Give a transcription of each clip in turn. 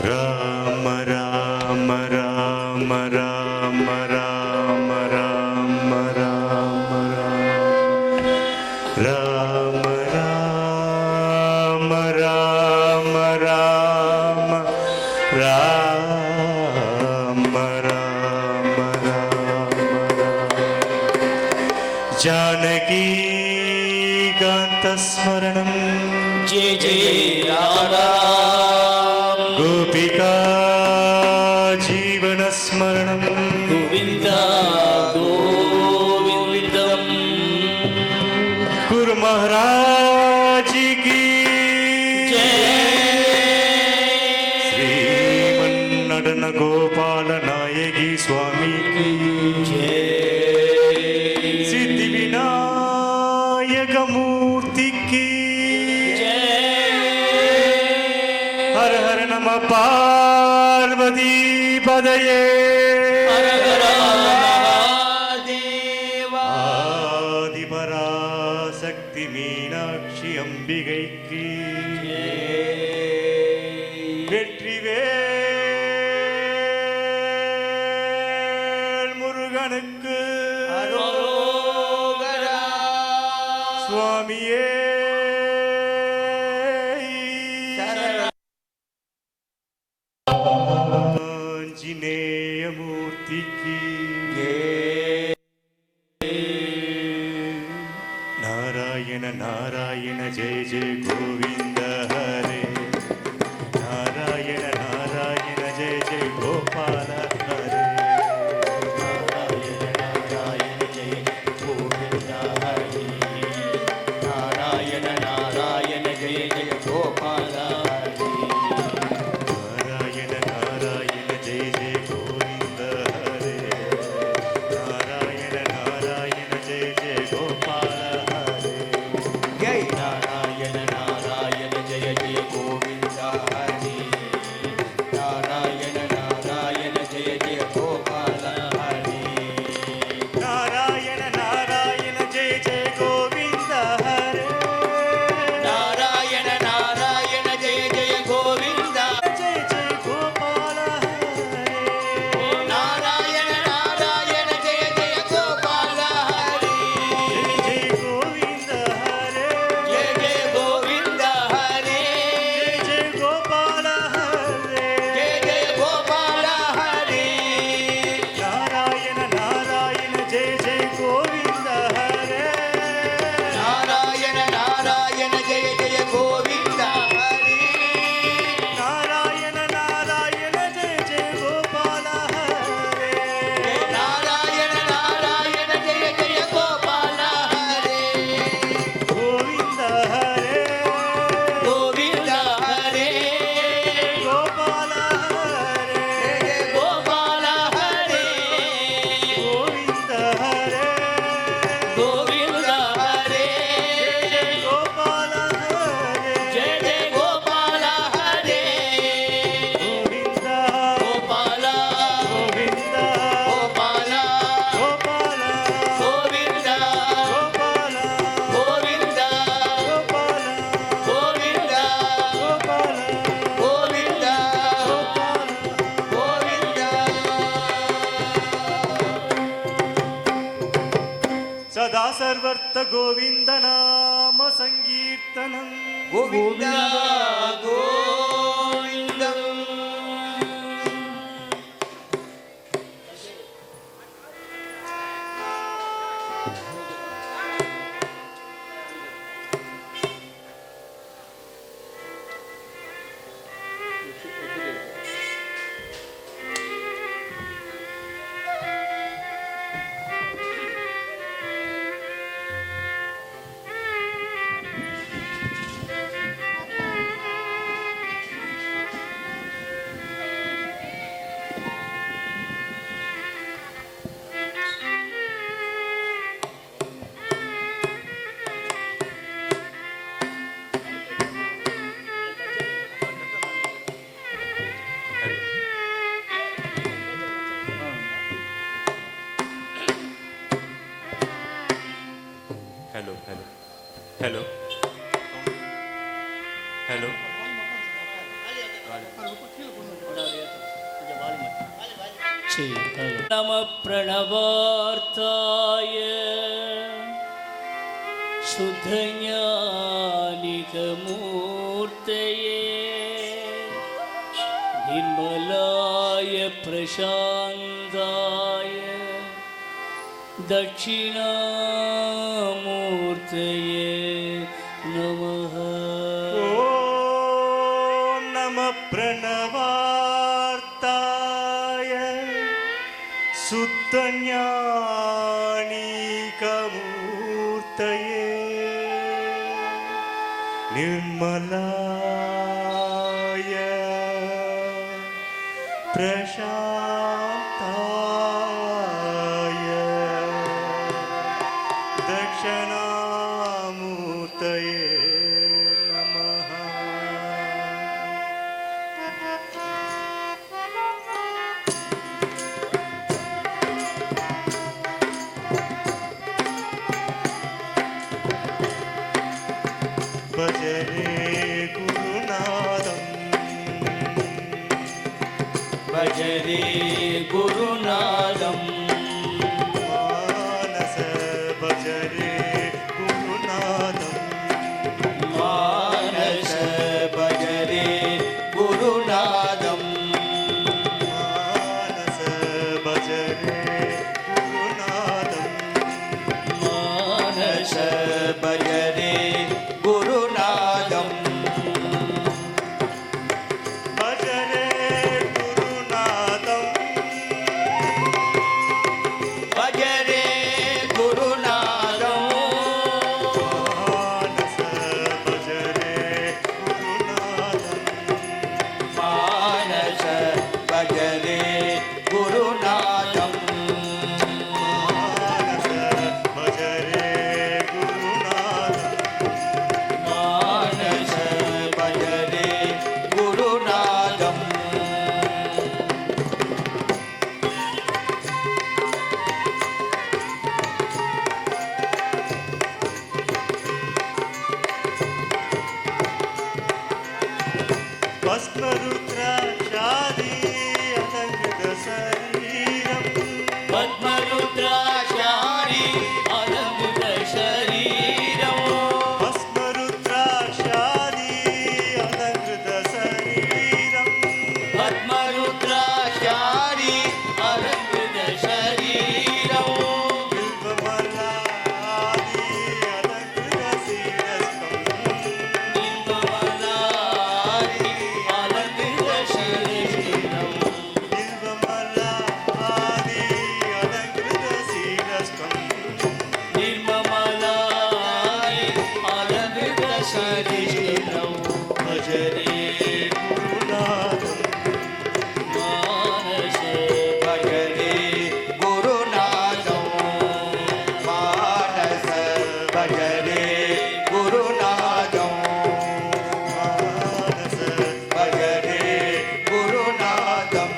राम राम राम राम राम राम राम राम राम राम राम राम राम जानकी कांतस्मरणं जय जय राम गोपिका जीवनस्मरणं गोविंद गोविंदम गुरु महाराज की जय श्रीमन्नडन गोपाल नायकी स्वामी की जय सिद्धि विनायक मूर्ति की हर हर नमः पार्वती पदये हर हर महादेव आदिपराशक्ति मीनाक्षि अंबिगै की வெற்றிவேல் முருகனுக்கு அரோகரா சுவாமியே आंजनेय मूर्ति की नारायण नारायण जय जय गोविंद हरे नारायण नारायण जय जय गोपाल हरे नारायण नारायण जय गोविंद हरे नारायण नारायण जय जय गोपाल हरे नारायण नारायण जय जय गोविंद हरे नारायण नारायण जय जय गोपाल हरे जय नारायण नारायण जय जय गोविंद हरे नारायण नारायण जय जय गोपाल हरे नारायण नारायण जय जय गोविंद हरे नारायण नारायण जय जय गोविंद जय जय गोपाल हरे नारायण नारायण जय जय गोपाल हरे जय जय गोविंद हरे जय जय गोविंद हरे जय जय गोपाल हरे जय जय गोपाल हरे नारायण नारायण जय जय गोविंद हरे नारायण नारायण जय जय गोविंद हरे नारायण नारायण जय जय गोपाल हरे नारायण नारायण जय जय गोपाल हरे गोविंद हरे गोविंद हरे गोपाल हरे जय गोपाल हरे गोविंद हरे गोविंद हरे जय गोपाल हरे जय जय गोपाल हरे गोविंद गोपाल गोविंद गोपाल गोपाल गोविंद गोपाल गोविंद गोपाल गोविंद गोपाल गोविंद गोविंद सदा सर्वर्थ गोविंद नाम संकीर्तनं गोविंद गोविंदम हॅलो नम प्रणवार्ताय शुद्धज्ञानिकमूर्तये निर्मलाय प्रशान्ताय दक्षिणामूर्तये नमः। ॐ नमः प्रणवार्ताय शुद्धज्ञानिकमूर्तये निर्मलाय प्रशान्ताय दक्षिणामूर्तये नमः। भज रे गुरुनाथं भज रे गुरुनाथम् मानस भज रे गुरुनाथं मानस भज रे गुरुनाथम् मानस भज रे गुरुनाथं मानस भज रे गुरुनाथम् भज रे गुरुनाथं भज रे गुरुनाथम् मानस भज रे गुरुनाथं मानस भज रे गुरुनाथम् मानस भज रे गुरुनाथं मानस भज रे गुरुनाथम् भस्मरुद्राक्षादि अलङ्कृत शरीरं पद्मरुद्राक्षाणि अलङ्कृत शरीरम् भस्मरुद्राक्षादि अलङ्कृत शरीरं पद्मरुद्राक्षाणि अलङ्कृत शरीरम् बिल्वमलादि अलङ्कृत शिरस्कं बिल्वमलादि अलङ्कृत शरीरम् बिल्वमलादि अलङ्कृत शिरस्कं निर्ममलानि अलङ्कृत शरीरम् भज रे गुरुनाथं मानस भज रे गुरुनाथम् मानस भज रे गुरुनाथम् मानस भज रे गुरुनाथम्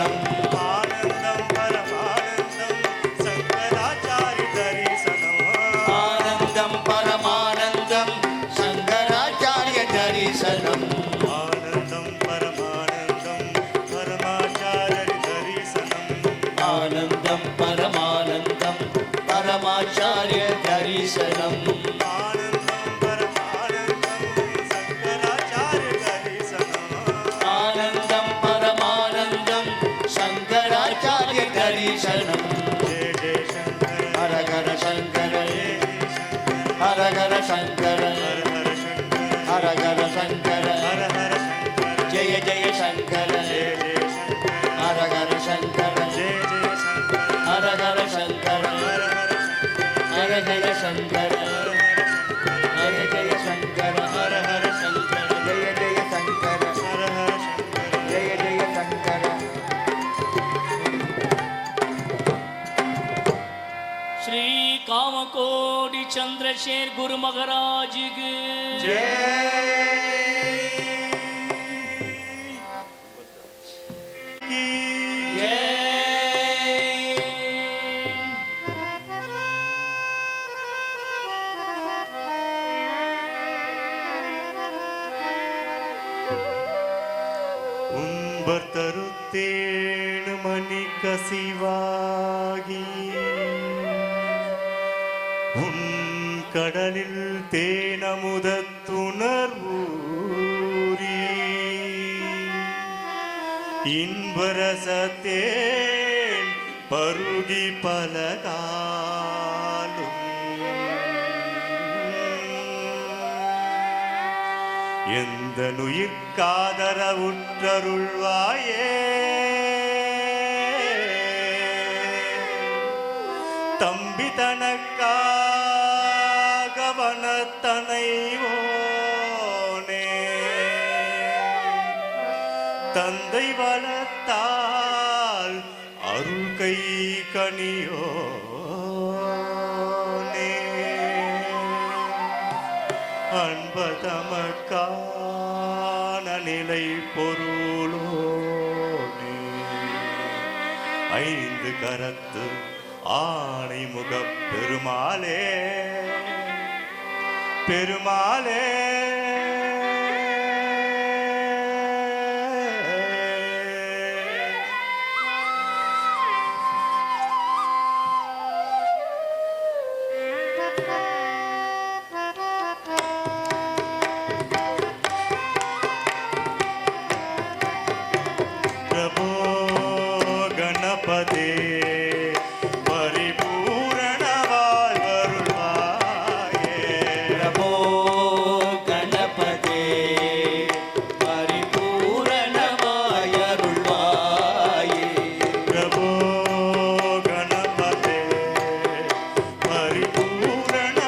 தரிசனம் ஆனந்தம் பரமானந்தம் சங்கராச்சாரிய தரிசனம் ஆனந்தம் பரமானந்தம் சங்கராச்சாரிய தரிசனம் ஆனந்தம் பரமானந்தம் பரமாச்சாரிய தரிசனம் ஆனந்தம் பரமானந்தம் பரமாச்சாரிய தரிசனம் ஆனந்தம் பரமானந்தம் சங்கராச்சாரிய தரிசனம் ஆனந்தம் பரமானந்தம் சங்கராச்சாரிய தரிசனம் ஜெய ஜெய சங்கர ஹரஹர சங்கர ஹர சங்கர ஹர சங்கர ஹரஹர சங்கர ஹர ஹர சங்கர ஜெய ஜெய சங்கர ஜெய ஜெய சங்கர ஹரஹர சங்கர ஜெய ஜெய சங்கர ஹரஹர சங்கர ஹர ஹர சங்கர ஹர ஜெய சங்கர ஹர ஹர சங்கர ஜெய ஜெய சங்கர ஹர ஹர சங்கர ஜெய ஜெய சங்கர श्री कामकोटि चंद्रशेखर गुरु महाराज की உம்பர் தருத்தேணு மணி கசிவாகி உன் கடலில் தேனமுதத்துணர்வூரி இன்பரசத்தேன் பருகி பலகாலும் எந்த நுயிர்காதரவுற்றருள்வாயே தம்பி தனக்காக வனத்தனைவோனே தந்தை வளத்தால் அருள் கை கனியோனே அன்பதமக்கான நிலை பொருளோனே ஐந்து கரத்து ஆணை முகப் பெருமாளே பெருமாளே प्रभो गणपते परिपूर्ण வாழ்வருள்வாயே பிரபோ கணபதே பரிபூரணமாயருள்வாயே प्रभो गणपते परिपूर्ण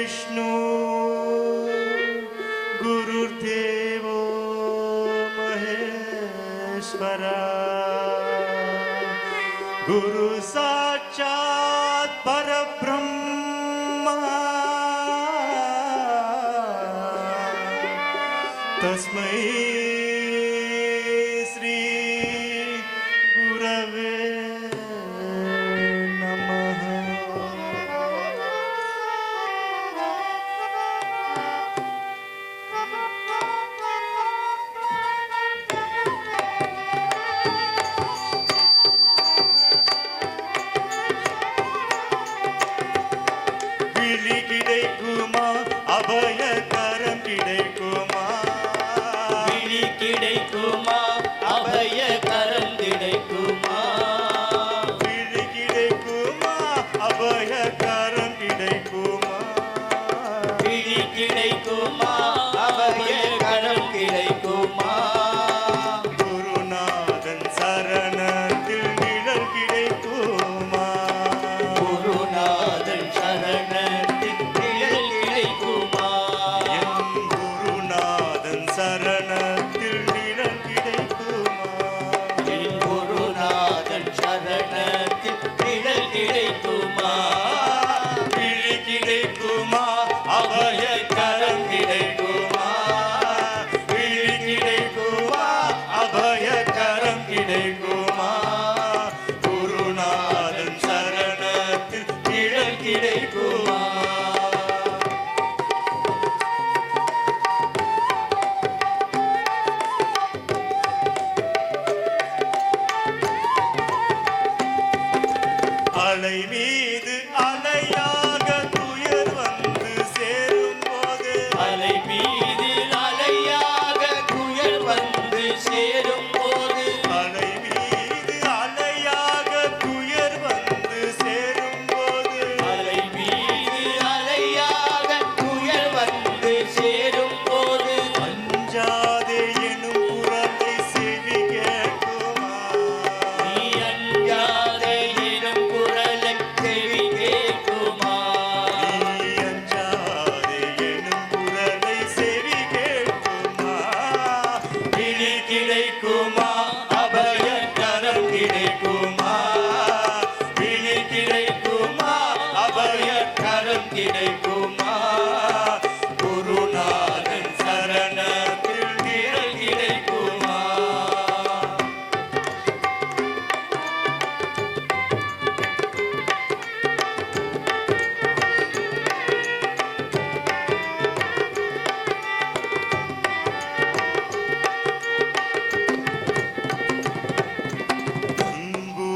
विष्णु गुरुर्देवो महेश्वरा गुरु साक्षात् परब्रह्म तस्मै श्री गुरवे नमः। விழி கிடைக்குமா அபயகரம் கிடைக்குமா விழி கிடைக்குமா அபய கரம் கிடைக்குமா விழி கிடைக்குமா அபயகரம் கிடைக்குமா விழி கிடைக்குமா அபய கரம் கிடைக்குமா குருநாதன் சரணத்தில் நிழல் கிடைக்குமா குருநாதன் சரணத்தில் நிழல் கிடைக்குமா என் குருநாதன் சரணத்தில் நிழல் கிடைக்குமா என் குருநாதன் சரணத்தில் நிழல் கிடைக்குமா விழி கிடைக்குமா அபயகரம் கிடைக்குமா விழி கிடைக்குமா அபயகரம் கிடைக்குமா குருநாதன் சரணத்தில் நிழல் கிடைக்குமா அலை மீது அலையாக துயர் வந்து சேரும் போது அலை மீது அலையாக துயர் வந்து சேரும் போது அலை மீது அலையாக துயர் வந்து சேரும் போது அலை மீது அலையாக துயர் வந்து சேரும் போது அஞ்சாதே எனும் குரலை செவி கேட்குமா நீ அஞ்சாதே எனும் குரலை செவி கேட்குமா நீ அஞ்சாதே எனும் குரலை செவி கேட்குமா விழி கிடைக்குமா அபயகரம் கிடைக்குமா விழி கிடைக்குமா அபயகரம் கிடைக்குமா குருநாதன் சரணத்தில் நிழல் கிடைக்குமா அன்பு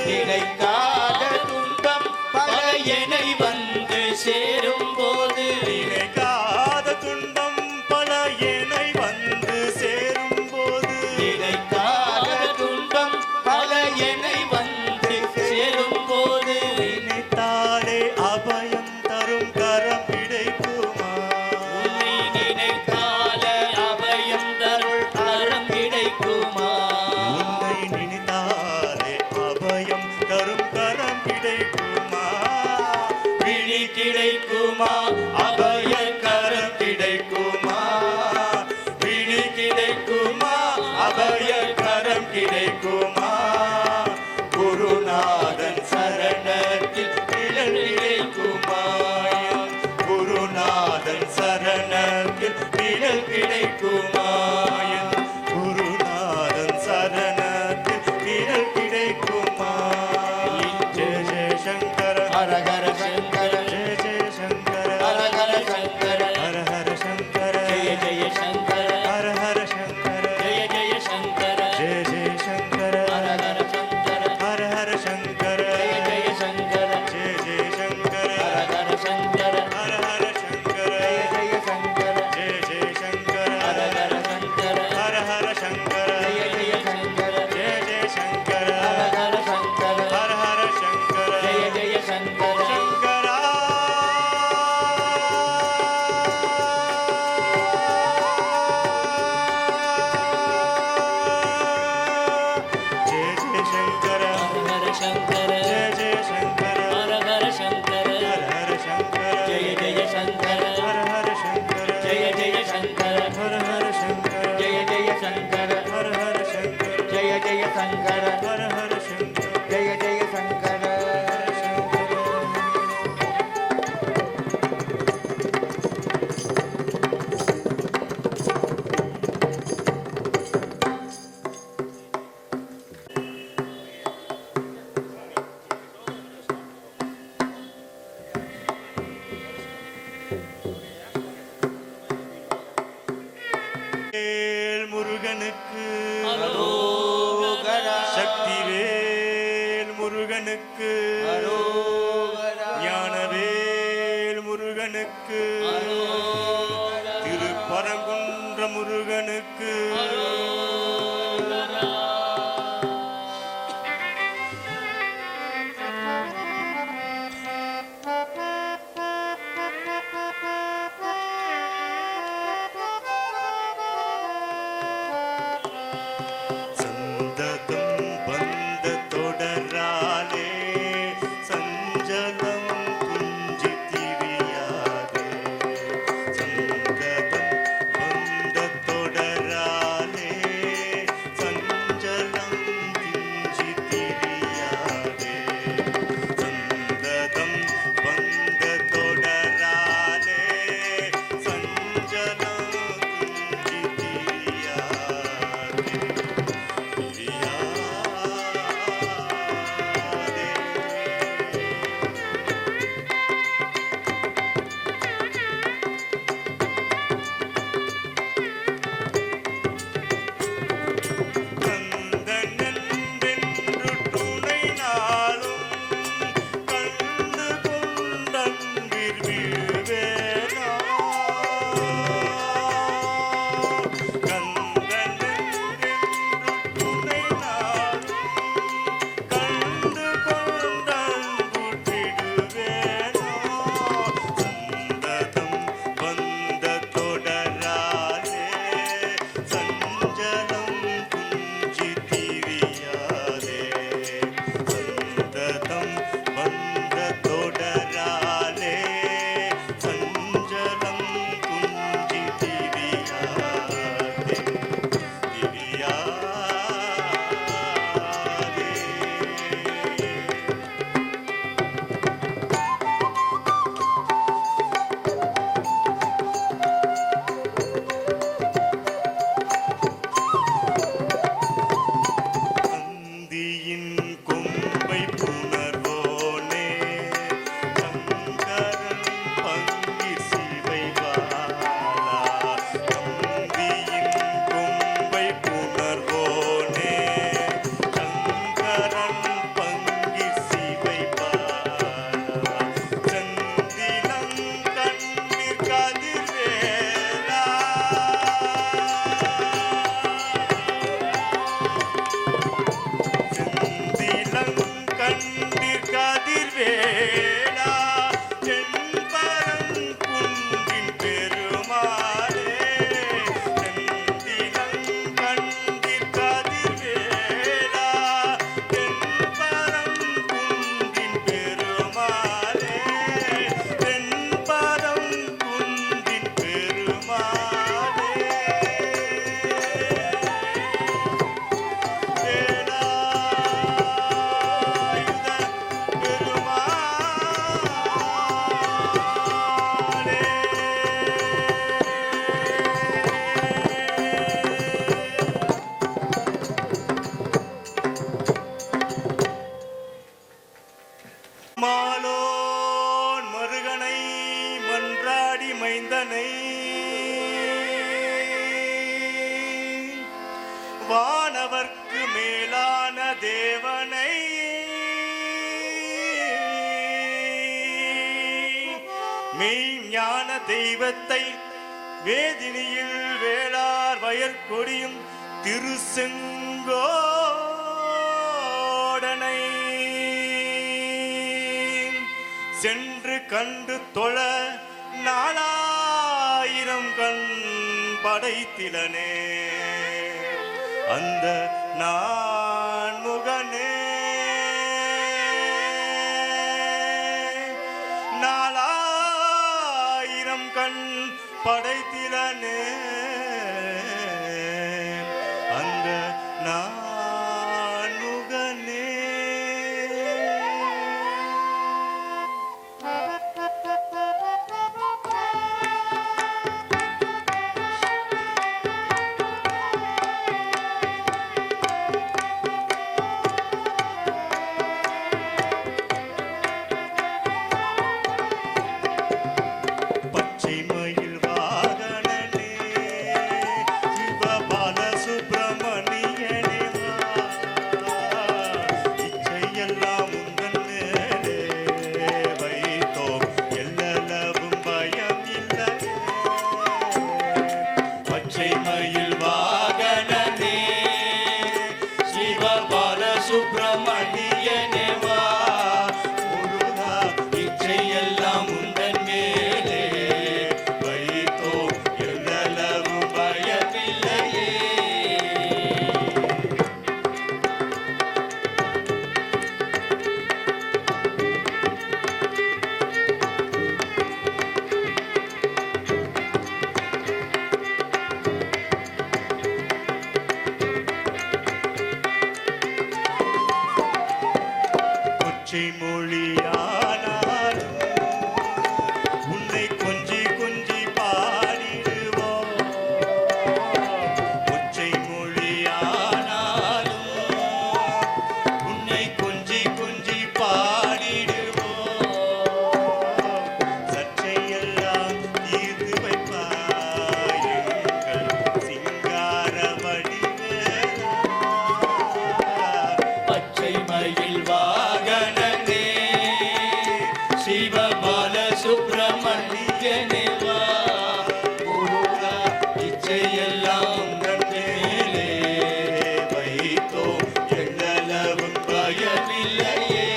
நினைக்காத துன்பம் பல என்னை வந்து சேரும் போது நினைக்காத துன்பம் பல என்னை வந்து சேரும் போது நினைக்காத துன்பம் பல என்னை வந்து சேரும் போது நினைத்தாலே அபயம் தரும் கரம் கிடைக்குமா உன்னை நினைத்தால அபயம் தருள் கரம் கிடைக்குமா உன்னை நினைத்தாலே அபயம் தரும் கரம் கிடைக்குமா விழி கிடைக்குமா அபய கரம் கிடைக்குமா விழி கிடைக்குமா அபய கரம் கிடைக்குமா குருநாதன் சரணத்தில் நிழல் கிடைக்குமா குருநாதன் சரணத்தில் நிழல் கிடைக்குமா குருநாதன் சரணத்தில் நிழல் கிடைக்குமா ஜெய ஜெய சங்கர ஹரஹர சங்கர ஜெய ஜெய சங்கர ஹரஹர சங்கர ஹர ஹர சங்கர ஜெய ஜெய சங்கர ஹர ஹர சங்கர ஜெய ஜெய சங்கர ஜெய ஜெய சங்கர ஹரஹர சங்கர ஹர ஹர சங்கர ஜெய ஜெய சங்கர ஜெய ஜெய சங்கர ஹரஹர சங்கர ஹர ஹர சங்கர ஜெய ஜெய சங்கர ஜெய ஜெய சங்கர ஹரஹர சங்கர ஹர ஹர சங்கர ஜெய ஜெய சங்கர ஜெய ஜெய சங்கர ஹரஹர சங்கர ஹர ஹர சங்கர ஜெய ஜெய சங்கர சங்கரா ஜெய ஜெய சங்கர ஹரஹர சங்கர ஜெய ஜெய சங்கர ஹரஹர சங்கர ஹர ஹர சங்கர ஜெய ஜெய சங்கர ஹர ஹர சங்கர ஜெய ஜெய சங்கர ஹர ஹர சங்கர ஜெய ஜெய சங்கர ஹர ஹர சங்கர ஜெய ஜெய சங்கர ஹர ஹர சங்கர ஜெய ஜெய சங்கர வேல் முருகனுக்கு அரோகரா சக்திவேல் முருகனுக்கு அரோகரா ஞானவேல் முருகனுக்கு அரோகரா திருப்பரங்குன்ற முருகனுக்கு அரோகரா சந்ததம் வந்த தொடராலே சஞ்சலம் துஞ்சி திரியாதே சந்ததம் வந்த தொடராலே சஞ்சலம் துஞ்சி திரியாதே சந்ததம் வந்த தொடராலே சஞ்சலம் துஞ்சி திரியாதே கந்தனென்றென்று துணை நாளும் கண்டு கொண்டன்பிற் விழுவேனா கந்தனென்றென்று துணை நாளும் கண்டு கொண்டன்புற் விடுவேனா சந்ததம் வந்த தொடராலே சஞ்சலம் துஞ்சி திரியாதே சந்ததம் வந்த தொடராலே சஞ்சலம் துஞ்சி திரியாதே திரியாதே அந்தியின் கொம்பை புணர்வோனே சங்கரன் பங்கீர் சிவை பாலா அந்தியின் கொம்பை புணர்வோனே சங்கரன் பங்கீர் மெய்ஞான தெய்வத்தை வேதினியில் வேளார் வயற்கொடியும் திருசெங்கோடனை சென்று கண்டு தொழ 4000 கண் படைத்திலனே அந்த நான்முகனே 4000 கண் படைத்திலனே அந்த நான்முகனே பச்சை மயில் வாகனனே சிவபால சுப்பிரமணியனே இச்சையெல்லாம் உந்தன் மேலே வைத்தோம் எல்லளவும் பயம் இல்லை பச்சை மயில் வாகனனே சிவபால சுப்பிரமணியனே வா முருகா இச்சையெல்லாம் உந்தன் மேலே வைத்தோம் எல்லளவும் பயமில்லையே கொச்சை மொழியானாலும் உன்னை கொஞ்சி கொஞ்சி பாடிடுவோம் கொச்சை மொழியானாலும் உன்னை கொஞ்சி கொஞ்சி பாடிடுவோம் சர்ச்சையெல்லாம் தீர்த்து வைப்பாய் எங்கள் சிங்கார வடிவேலா பச்சை மயில் வாகனனே சிவபால சுப்பிரமணியனே வா முருகா இச்சையெல்லாம் உந்தன் மேலே வைத்தோம் எல்லளவும் பயமில்லையே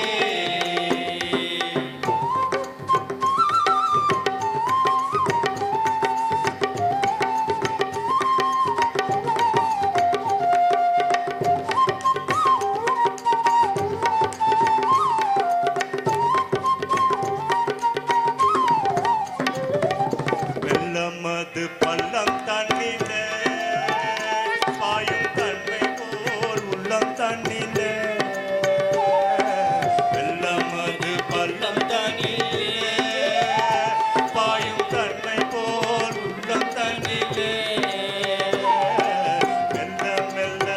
வெள்ளம் அது பள்ளம் தண்ணில பாயும் தன்மை போல் உள்ளம் தண்ணில வெள்ளம் அது பள்ளம் தண்ணில பாயும் தன்மை போல் உள்ளம் தண்ணில மெல்ல மெல்ல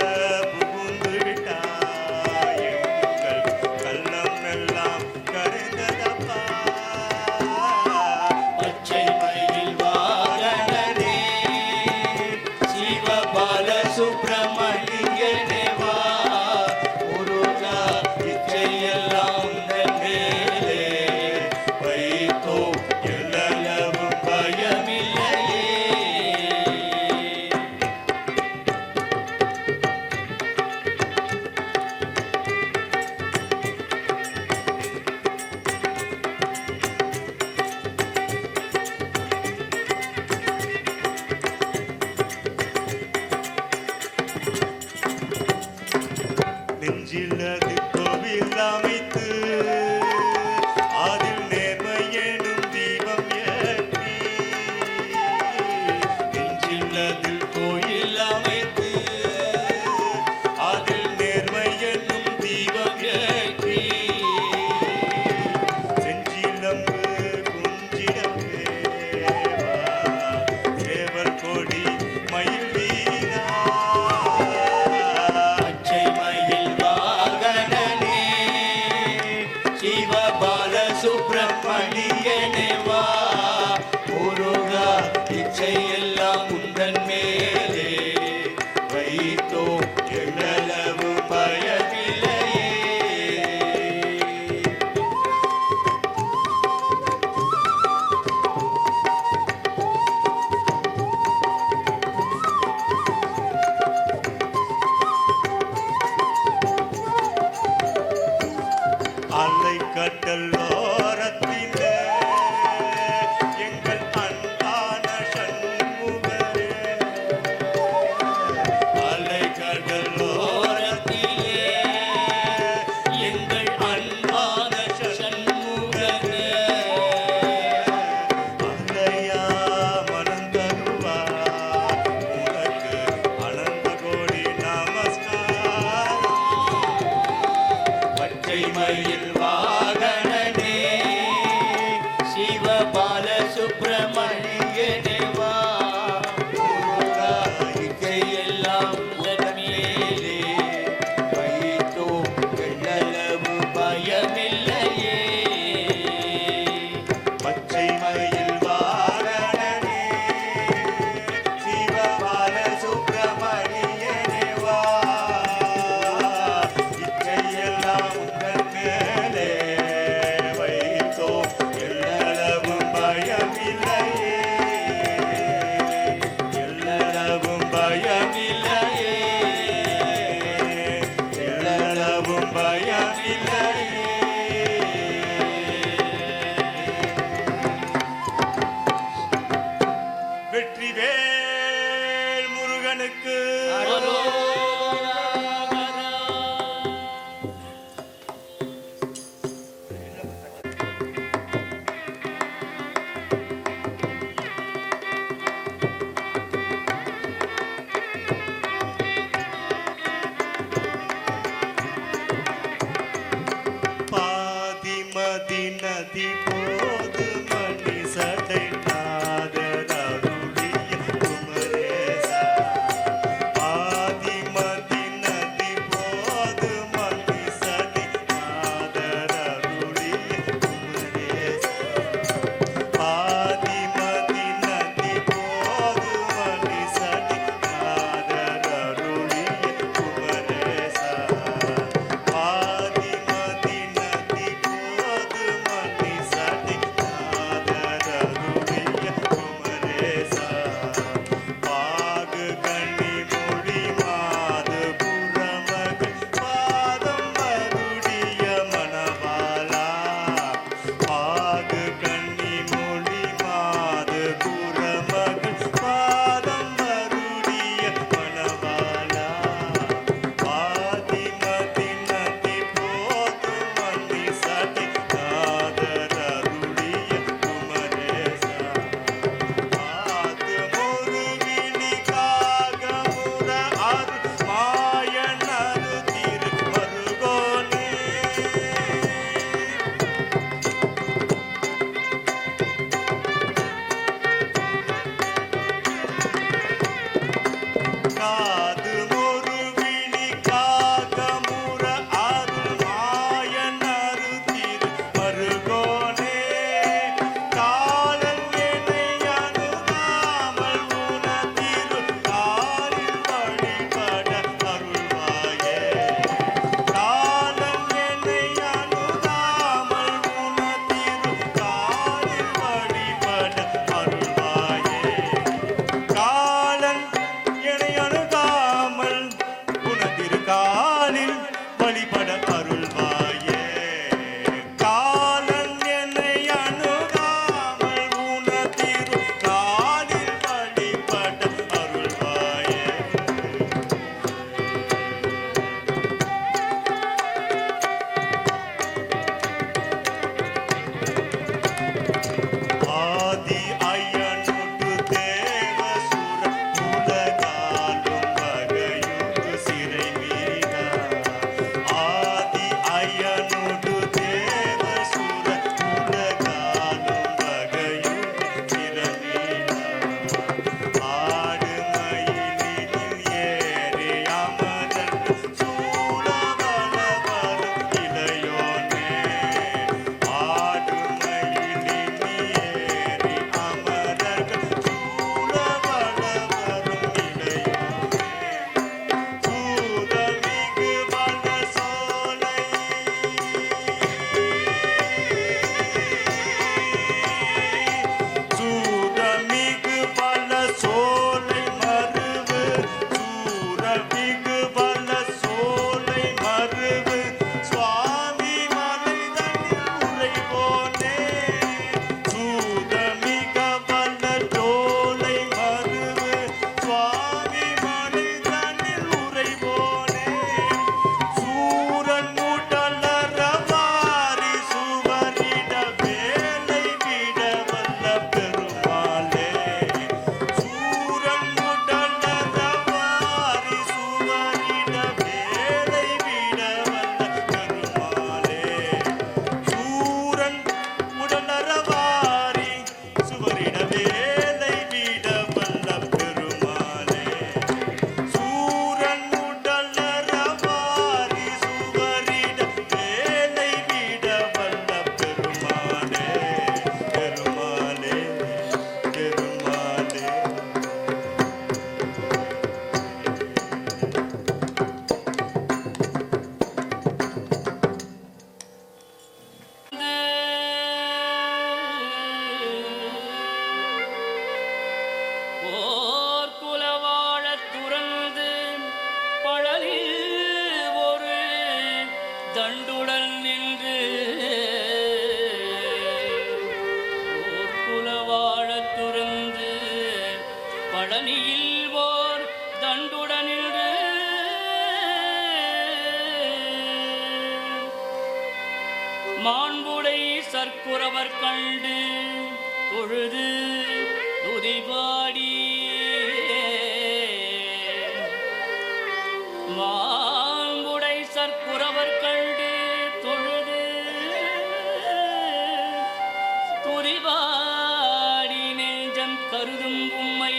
புகுந்து விட்டாய் எங்கள் கள்ளம் எல்லாம் கரைந்ததப்பா பச்சை மயில் வாகனனே சிவபால சுப்பிரமணியனே வா முருகா இச்சையெல்லாம் உந்தன் மேலே வைத்தோம் எல்லளவும் பயமில்லையே நெஞ்சிலது கோவில் அமைத்து அதில் நேர்மை எனும் தீபம் ஏற்றி நெஞ்சிலது கோயில் அமைத்து அதில் நேர்மை எனும் தீபம் ஏற்றி செஞ்சிலம்பு குஞ்சிடவே சேவர் கொடி மயில் வீரா பச்சை மயில் வாகனனே அலைக்கடலோரத்திலே எங்கள் அன்பான சண்முகரே, அலைக்கடலோரத்திலே எங்கள் அன்பான சண்முகரே, அலையா மனம் தருவார் உனக்கு அனந்த கோடி நமஸ்காரம். பச்சை மயில் வாகனனே சிவபால சுப்பிரமணியனே வா முருகா, இச்சையெல்லாம் உந்தன் மேலே வைத்தோம், எள்ளளவு பயமில்லையே. பச்சை மயில் வாகனனே சிவபால சுப்பிரமணியனே வா, இச்சையெல்லாம் உங்கள் மேலே வைத்தோம், எல்லளவும் பயமில்லையே, எல்லளவும் பயமில்லையே, எல்லளவும் பயமில்லையே. வெற்றிவேல் முருகனுக்கு தண்டுடன் நின்று ஊர்குல வாழத் துறந்து பழனியில் ஓர் தண்டுடன் நின்று மாண்புடை சற்குரவர் கண்டு தொழுது துதிபாடி மாண்புடை சற்குரவர் கண்டு தொழுது துதிபாடி நெஞ்சம் கருதும் உம்மை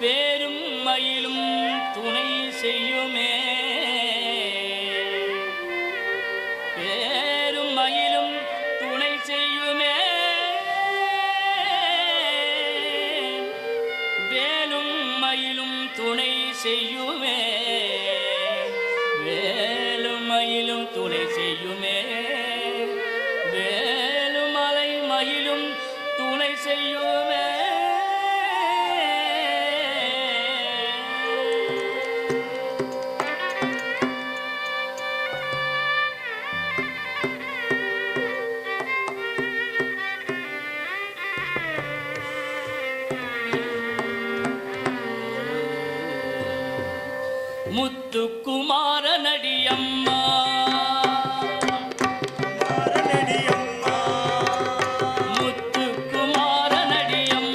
பேரும் மயிலும் துணை செய்யுமே பேரும் மயிலும் துணை செய்யுமே வேலும் மயிலும் துணை செய்யுமே வேலும் மயிலும் துணை செய்யுமே வேலும் மலை மயிலும் துணை செய்யுமே முத்துக்குமாரனடியம்மா மாரனடியம்மா முத்துக்குமாரனடியம்மா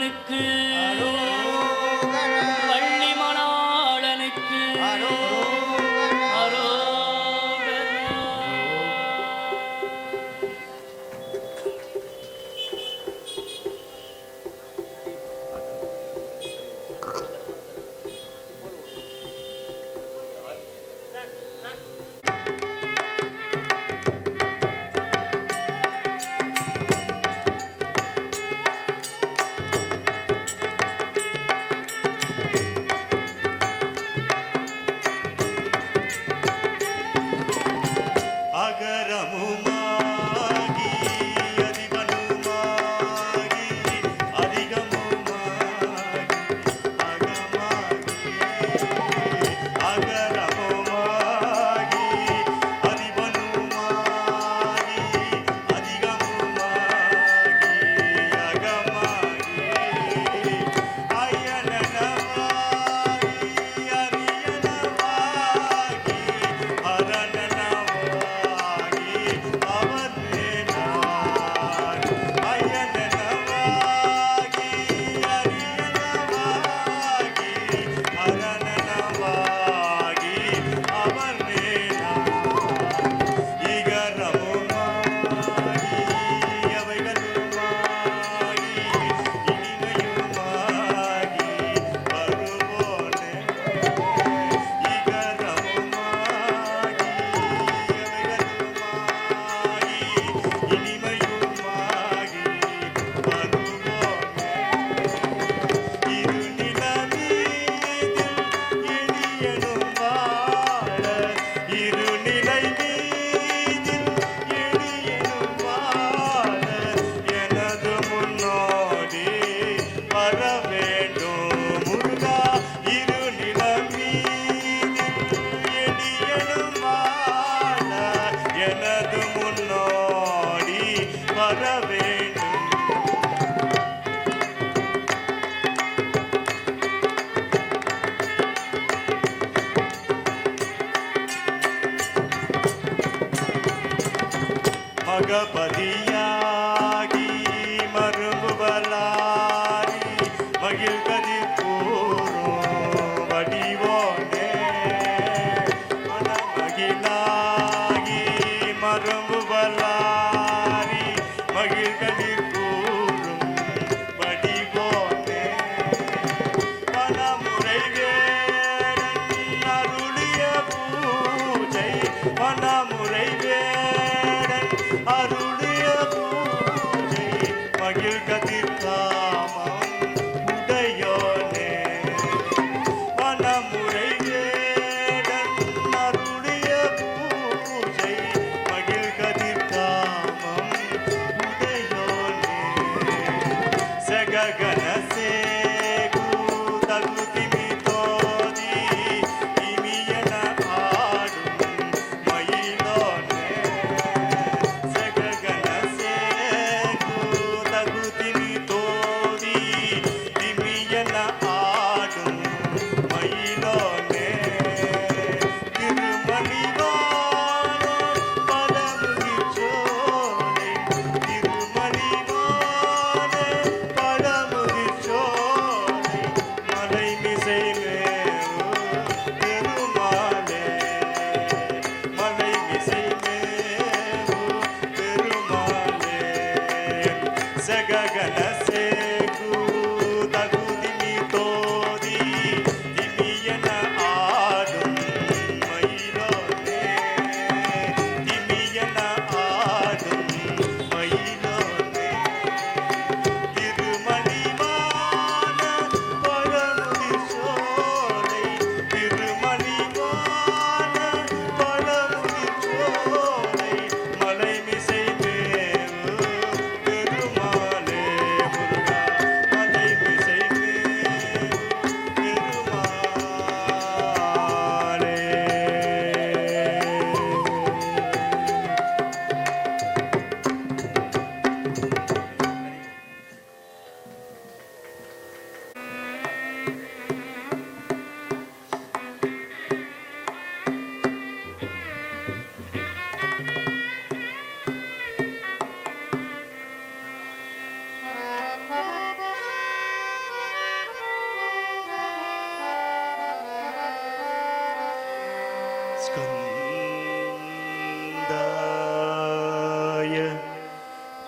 முருகனுக்கு அரோகரா. வள்ளி மணாளனுக்கு அரோகரா. அரோகரா. அகரமுமாகி அதிபனுமாகி அதிகமுமாகி அகமாகி அகரமுமாகி அதிபனுமாகி அதிகமுமாகி அகமாகி அயனனவாகி அரியனவாகி அரணனவாகி அவர் மேலார் அயனனவாகி அரியனவாகி அரணனவாகி அவர் மேலார் இகரமுமாகி அவைகளுமாகி இனிமையுமாகி வருவோனே இகரமுமாகி அவைகளுமாகி இனிமையுமாகி வருவோனே இருநிலை மீதில் எளியனும் வாழ எனது முன்னோடி வர வேண்டும் முருகா இருநிலை மீதில் எளியனும் வாழ எனது முன்னோடி வர வேண்டும் மகபதியாகி மரும்புவலாரி மகிழ்கதி கூறும் வடிவோனே மனமகிழாகி மரும்புவலாரி மகிழ்கதி கூறும் வடிவோனே மனமுறை வேடன் அருளிய பூஜை மனமுறை வேடன் அருளிய பூஜை மகிழ் கதிர்காமம் உடையோனே மனமுறை வேடன் அருளிய பூஜை மகிழ் கதிர்காமம் உடையோனே சககன சேகு தகுதிமி தோதி இனியன ஆடும் மயிலோனே சககன சேகு தகுதிமி தோதி இனியன ஆடும் மயிலோனே திருமணிவான பழமுதிர்ச்சோலை திருமணிவான பழமுதிர்ச்சோலை மலைமிசை மேவு பெருமாளே மலைமிசை மேவு பெருமாளே சககன சேகு தகுதிமி தோதி திமியன ஆடும் மயிலோனே திமியன ஆடும் மயிலோனே திருமணிவான பழமுதிர்ச்சோலை திருமணிவான பழமுதிர்ச்சோலை மலைமிசை மேவு பெருமாளே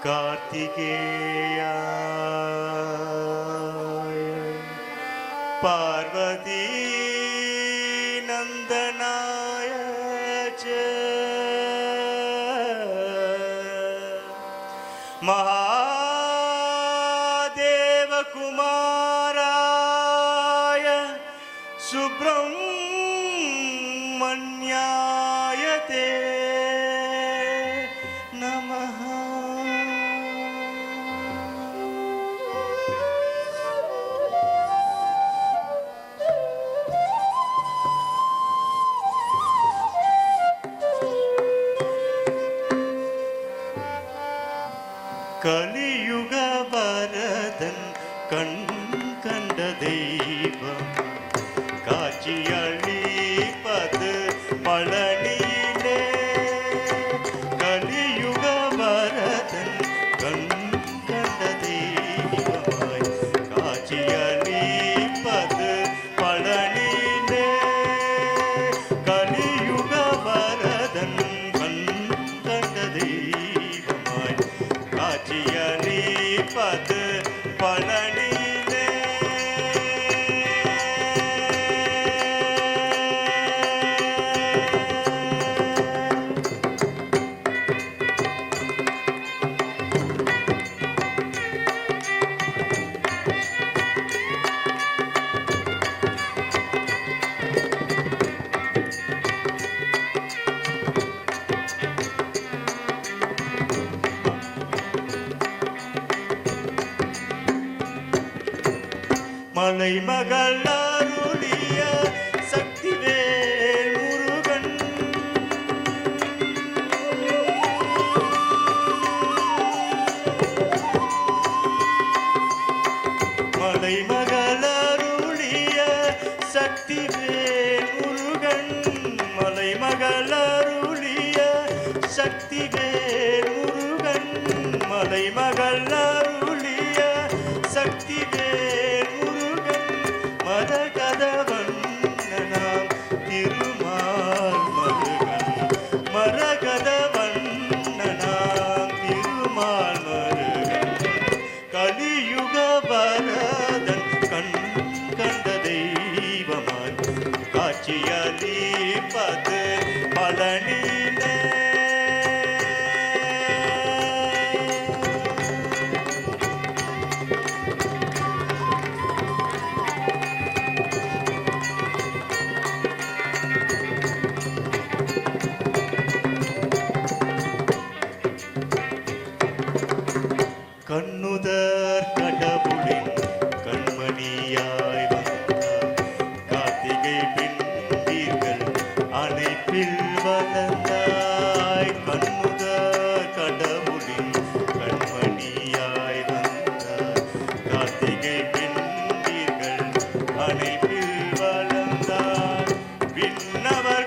கார்த்திகேயா பார்வதி நந்தனாய महादेव कुमाराय सुब्रह्मण्याय ते नमः। கலியுக வரதன் கண் கண்ட தெய்வம் காட்சியளிப்பது பழனியிலே. கலியுக வரதன் கண் கண்ட தெய்வமாய் காட்சியளிப்பது பழனியிலே. கலியுக வரதன் கண் கண்ட தெய்வமாய் காட்சியளிப்பது பழனியிலே. மலை மகள் அருளிய சக்திவேல் முருகன் மலை மகள் அருளிய சக்திவேல் முருகன் மலை மகள் அருளிய சக்திவேல் முருகன் மலை மகள் அருளிய சக்திவேல் மரகதவண்ணனாம் திருமால் மருகன் மரகதவண்ணனாம் திருமால் மருகன் கலியுக வரதன் கண் கண்ட தெய்வமாய் காட்சியளிப்பது பழனியிலே. கண்ணுதர் கடவுளின் கண்மணியாய் வந்தார் கார்த்திகை பிண்டீர்கள் அணைப்பில் வளர்ந்தாய். கண்ணுதர் கடவுளின் கண்மணியாய் வந்தார் கார்த்திகை பிண்டீர்கள் அணைப்பில் வளர்ந்தார். விண்ணவர்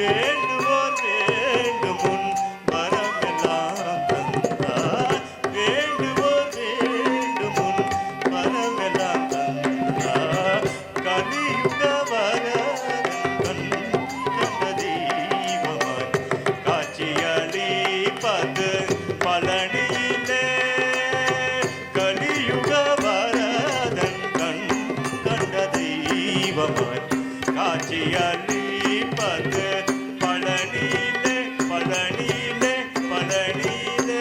வேண்டுவோர் வேண்டுமுன் வரமெல்லாம் தந்தார். வேண்டுவோர் வேண்டுமுன் வரமெல்லாம் தந்தார். கலியுக வரதன் கண் கண்ட தெய்வமாய் காட்சியளிப்பது பழனியிலே. கலியுக வரதன் கண் கண்ட தெய்வமாய் காட்சியளிப்பது பழனியிலே பழனியிலே பழனியிலே.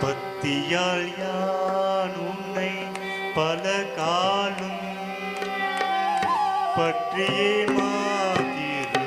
பத்தியால் யான் உன்னை பல காலம் பற்றியே மாதிரு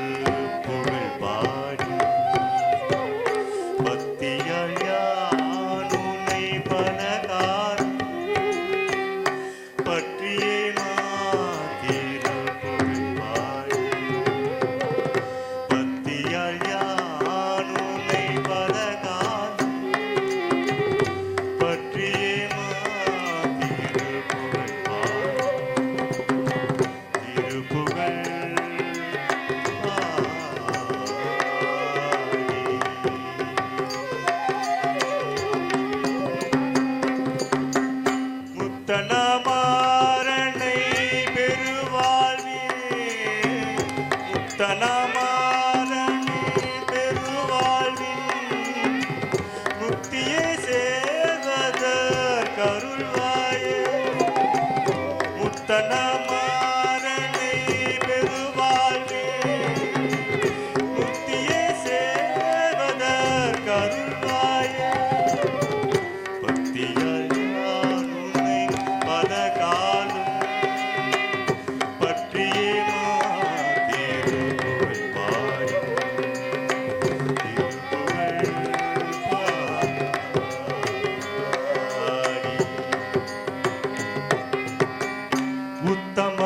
உத்தம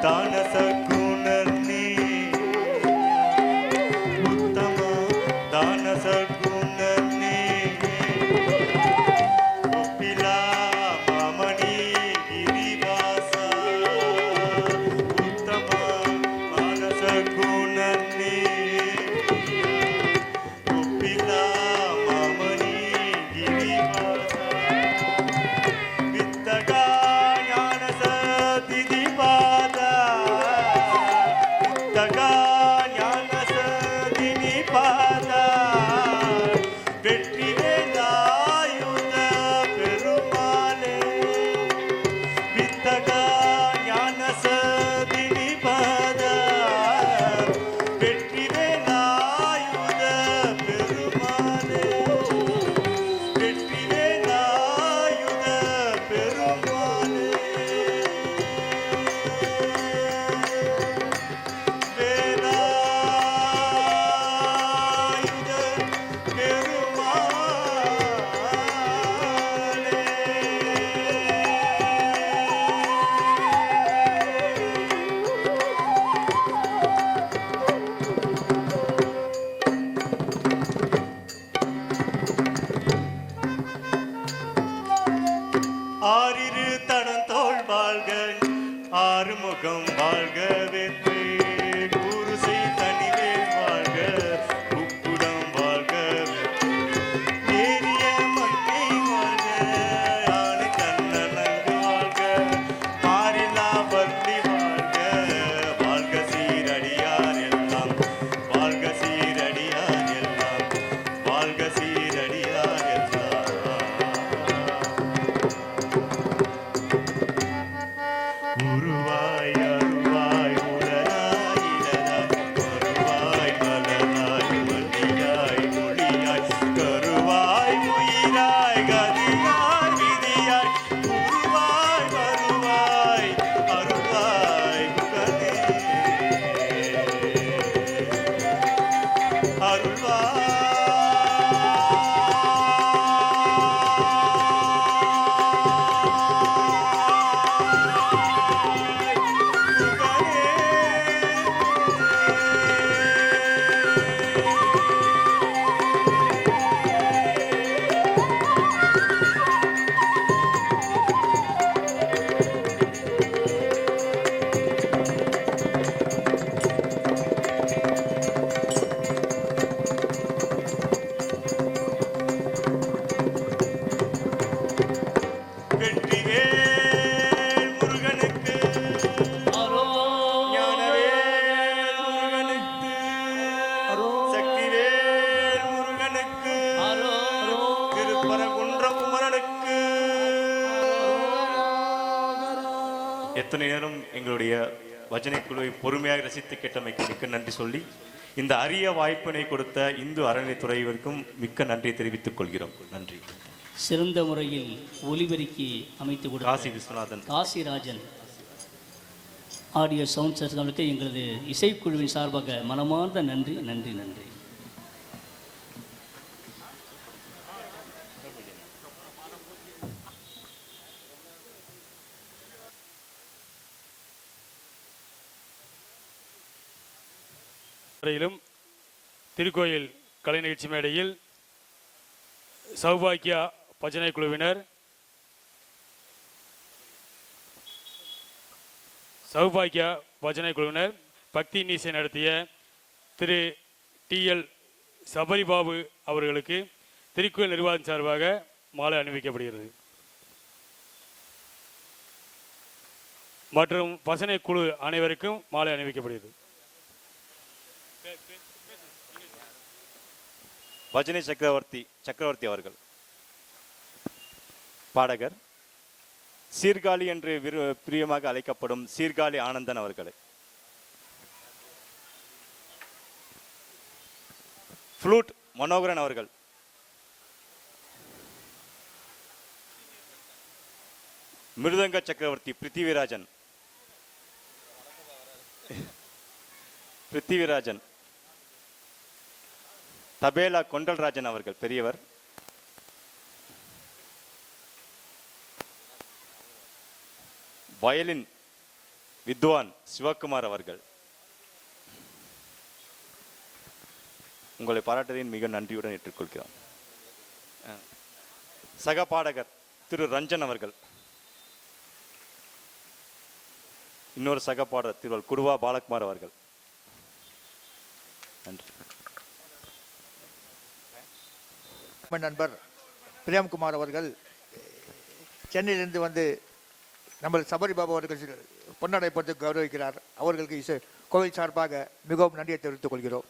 தான சகுணர்னே உத்தம தான சகுணர்னே ஒப்பிலா மாமணி கிரிவாசா உத்தம தான சகுணர்னே ஒப்பிலா மாமணி கிரிவாசா வித்தகா ஞான சதிதி பாதா வித்தகா ஞான சதிதி பாதா வெற்றி வேலாயுத பெருமாளே வித்தகா ஞான சதிதி பாதா வெற்றி வேலாயுத பெருமாளே வெற்றி வேலாயுத பெருமாளே வேலாயுத ஆறிரு தடந்தோள் வாழ்க ஆறுமுகம் வாழ்க வெற்றி குருசை தனிவேல் வாழ்க உப்புடம் வாழ்க வெற்றி ஏரிய மங்கை வாழ்க யானை கண்ணனங்கு வாழ்க மாறிலா வள்ளி வாழ்க வாழ்க சீரடியார் எல்லாம் வாழ்க சீரடியார் எல்லாம் வாழ்க சீரடியார் எல்லாம் உருவாய் அருவாய் உடலாய் இடலாய் வருவாய் மலராய் மொழியாய் மொழியாய் கருவாய் உயிராய் கதியாய் விதியாய் உருவாய் வருவாய் அருவாய் முகனே வெற்றிவேல் முருகனுக்கு ஞானவேல் முருகனுக்கு சக்திவேல் முருகனுக்கு திருப்பரங்குன்ற குமரனுக்கு. எத்தனை நேரம் எங்களுடைய பஜனை குழுவை பொறுமையாக ரசித்து கேட்டமைக்கு மிக்க நன்றி சொல்லி இந்த அரிய வாய்ப்பினை கொடுத்த இந்து அறநிலைத்துறையினருக்கும் மிக்க நன்றி தெரிவித்துக் கொள்கிறோம். நன்றி. சிறந்த முறையில் ஒலிபெருக்கி அமைத்து கொடுத்த காசி விஸ்வநாதன் காசிராஜன் ஆடியோ சவுண்ட் சிஸ்டம்களுக்கு எங்களது இசைக்குழுவின் சார்பாக மனமார்ந்த நன்றி நன்றி நன்றி. வரையிலும் திருக்கோயில் கலை நிகழ்ச்சி மேடையில் சௌபாக்கியா பஜனை குழுவினர் பக்தி நீசை நடத்திய திரு TL சபரிபாபு அவர்களுக்கு திருக்கோயில் நிர்வாகம் சார்பாக மாலை அணிவிக்கப்படுகிறது. மற்றும் பஜனை குழு அனைவருக்கும் மாலை அணிவிக்கப்படுகிறது. பஜனை சக்கரவர்த்தி அவர்கள் பாடகர். சீர்காழி என்று பிரியமாக அழைக்கப்படும் சீர்காழி ஆனந்தன் அவர்கள். ஃப்ளூட் மனோகரன் அவர்கள். மிருதங்க சக்கரவர்த்தி பிருத்திவிராஜன். தபேலா கொண்டல்ராஜன் அவர்கள் பெரியவர். வயலின் வித்வான் சிவகுமார் அவர்கள். உங்களை பாராட்டுவதின் மிக நன்றியுடன் ஏற்றுக்கொள்கிறோம். சக பாடகர் திரு ரஞ்சன் அவர்கள். இன்னொரு சக பாடகர் திரு குருவா பாலகுமார் அவர்கள். நன்றி. நண்பர் பிரியம்குமார் அவர்கள் சென்னையிலிருந்து வந்து நம்ம சபரி பாபு அவர்கள் பொன்னடை போட்டு கௌரவிக்கிறார். அவர்களுக்கு கோவில் சார்பாக மிகவும் நன்றியை தெரிவித்துக் கொள்கிறோம்.